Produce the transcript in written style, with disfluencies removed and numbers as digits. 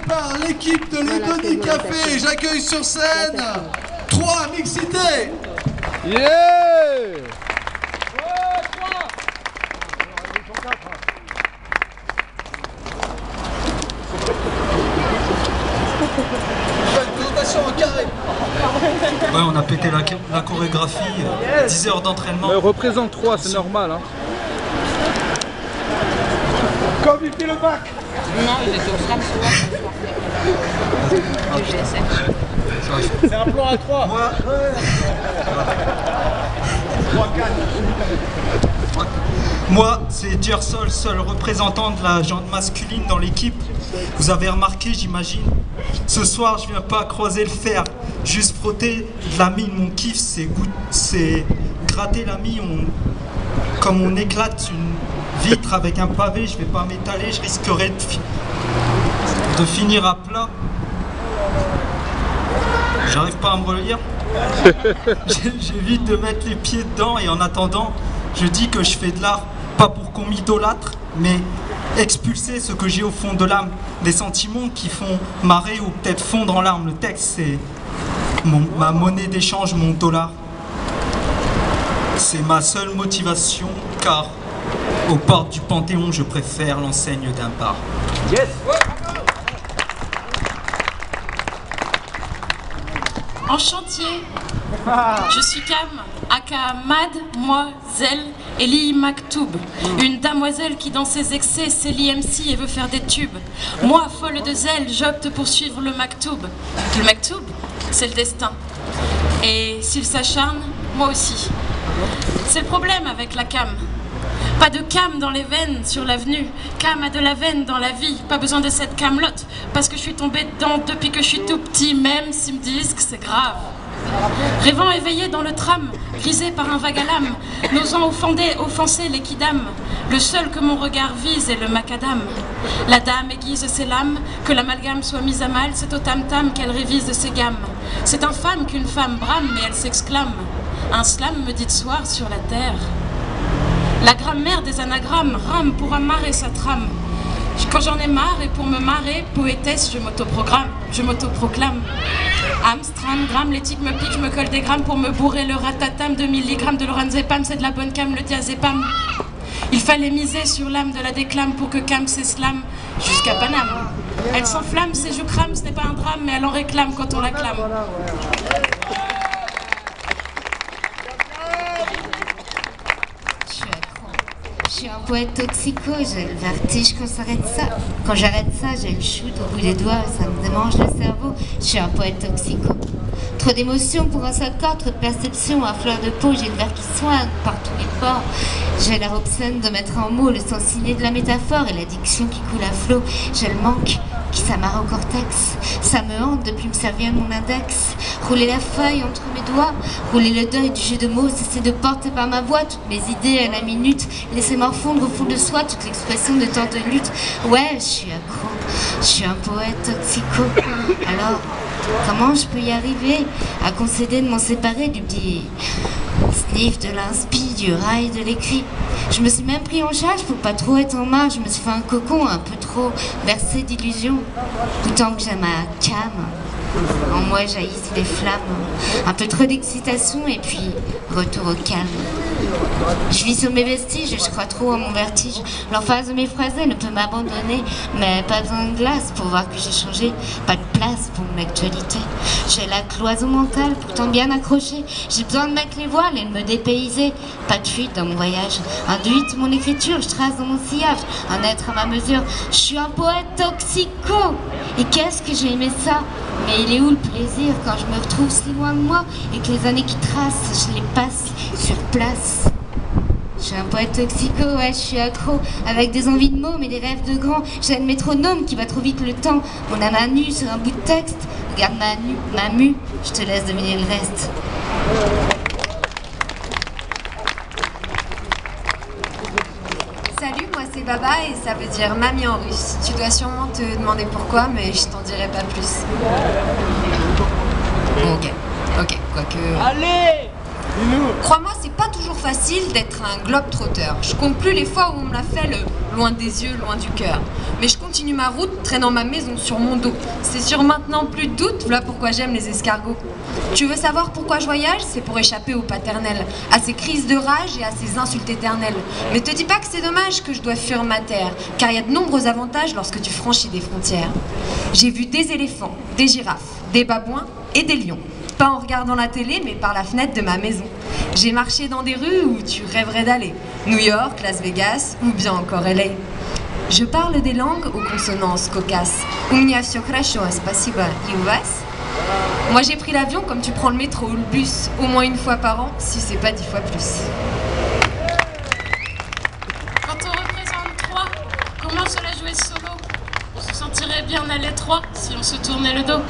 par l'équipe de l'Edonie Café. J'accueille sur scène 3 Mixité. Yeah! Présentation en carré. Ouais, on a pété la chorégraphie, 10 heures d'entraînement. Représente 3, c'est normal. Hein. Comme il fait le bac. Non, il était au slam souvent. C'est un plan à 3. Moi, c'est Gersol, seul représentant de la jante masculine dans l'équipe. Vous avez remarqué, j'imagine. Ce soir, je viens pas croiser le fer, juste frotter de la mine. Mon kiff, c'est gratter la mine. Comme on éclate une vitre avec un pavé, je vais pas m'étaler, je risquerais de finir à plat. J'arrive pas à me relire. J'évite de mettre les pieds dedans et en attendant, je dis que je fais de l'art, pas pour qu'on m'idolâtre, mais expulser ce que j'ai au fond de l'âme, des sentiments qui font marrer ou peut-être fondre en larmes. Le texte, c'est ma monnaie d'échange, mon dollar. C'est ma seule motivation, car aux portes du Panthéon, je préfère l'enseigne d'un bar. Yes. En chantier, je suis Cam, aka Mademoiselle Elie Maktoub, une damoiselle qui dans ses excès s'élie MC et veut faire des tubes. Moi, folle de zèle, j'opte pour suivre le Maktoub. Le Maktoub, c'est le destin. Et s'il s'acharne, moi aussi. C'est le problème avec la Cam. Pas de cam dans les veines sur l'avenue, cam a de la veine dans la vie, pas besoin de cette camelote, parce que je suis tombée dedans depuis que je suis tout petit, même s'ils me disent que c'est grave. Rêvant éveillé dans le tram, grisé par un vague à l'âme, n'osant offenser l'équidame, le seul que mon regard vise est le macadam. La dame aiguise ses lames, que l'amalgame soit mise à mal, c'est au tam-tam qu'elle révise ses gammes. C'est infâme qu'une femme brame, mais elle s'exclame. Un slam me dit de soir sur la terre. La grammaire des anagrammes rame pour amarrer sa trame. Quand j'en ai marre et pour me marrer, poétesse, je m'autoproclame. Amstram, gramme, l'éthique me pique, je me colle des grammes pour me bourrer le ratatam de milligrammes de lorazépam, c'est de la bonne cam, le diazépam. Il fallait miser sur l'âme de la déclame pour que Cam s'esslame jusqu'à Paname. Elle s'enflamme, c'est je crame, ce n'est pas un drame, mais elle en réclame quand on l'acclame. Je suis un poète toxico, j'ai le vertige quand quand j'arrête ça, j'ai le shoot au bout des doigts, ça me démange le cerveau. Je suis un poète toxico. Trop d'émotions pour un seul corps, trop de perceptions à fleur de peau, j'ai le verre qui soigne par tous les pores. J'ai l'air obscène de mettre en mots le sens signé de la métaphore et l'addiction qui coule à flot. J'ai le manque qui s'amarre au cortex, ça me hante depuis me servir de mon index. Rouler la feuille entre mes doigts, rouler le deuil du jeu de mots, cesser de porter par ma voix toutes mes idées à la minute, laisser morfondre au fond de soi toute l'expression de tant de lutte. Ouais, je suis accro, je suis un poète toxico. Alors, comment je peux y arriver à concéder de m'en séparer du petit sniff de l'inspi, du rail de l'écrit? Je me suis même pris en charge pour pas trop être en marge, je me suis fait un cocon un peu trop bercé d'illusions. Autant que j'aime ma cam, en moi jaillissent les flammes, un peu trop d'excitation et puis retour au calme. Je vis sur mes vestiges et je crois trop à mon vertige. L'emphase de mes phrases ne peut m'abandonner, mais pas besoin de glace pour voir que j'ai changé. Pas de place pour mon actualité. J'ai la cloison mentale pourtant bien accrochée. J'ai besoin de mettre les voiles et de me dépayser. Pas de fuite dans mon voyage. Induite mon écriture, je trace dans mon sillage un être à ma mesure. Je suis un poète toxico. Et qu'est-ce que j'ai aimé ça? Mais il est où le plaisir quand je me retrouve si loin de moi et que les années qui tracent, je les passe sur place? Je suis un poète toxico, ouais, je suis accro, avec des envies de mots mais des rêves de grand. J'ai le métronome qui va trop vite le temps. Mon âme à nu sur un bout de texte. Regarde ma mue, je te laisse deviner le reste. Salut, moi c'est Baba et ça veut dire mamie en russe. Tu dois sûrement te demander pourquoi, mais je t'en dirai pas plus. Ok, quoique... Allez! Crois-moi, c'est pas toujours facile d'être un globe-trotteur. Je compte plus les fois où on me l'a fait le loin des yeux, loin du cœur. Mais je compte continue ma route, traînant ma maison sur mon dos. C'est sûr maintenant, plus de doute, voilà pourquoi j'aime les escargots. Tu veux savoir pourquoi je voyage? C'est pour échapper au paternel, à ces crises de rage et à ces insultes éternelles. Mais te dis pas que c'est dommage que je dois fuir ma terre, car il y a de nombreux avantages lorsque tu franchis des frontières. J'ai vu des éléphants, des girafes, des babouins et des lions. Pas en regardant la télé, mais par la fenêtre de ma maison. J'ai marché dans des rues où tu rêverais d'aller. New York, Las Vegas ou bien encore LA. Je parle des langues aux consonances cocasses. У меня всё хорошо, спасибо. И у вас? Moi j'ai pris l'avion comme tu prends le métro ou le bus, au moins une fois par an, si c'est pas 10 fois plus. Quand on représente 3, comment cela jouer solo? On se sentirait bien à l'étroit si on se tournait le dos.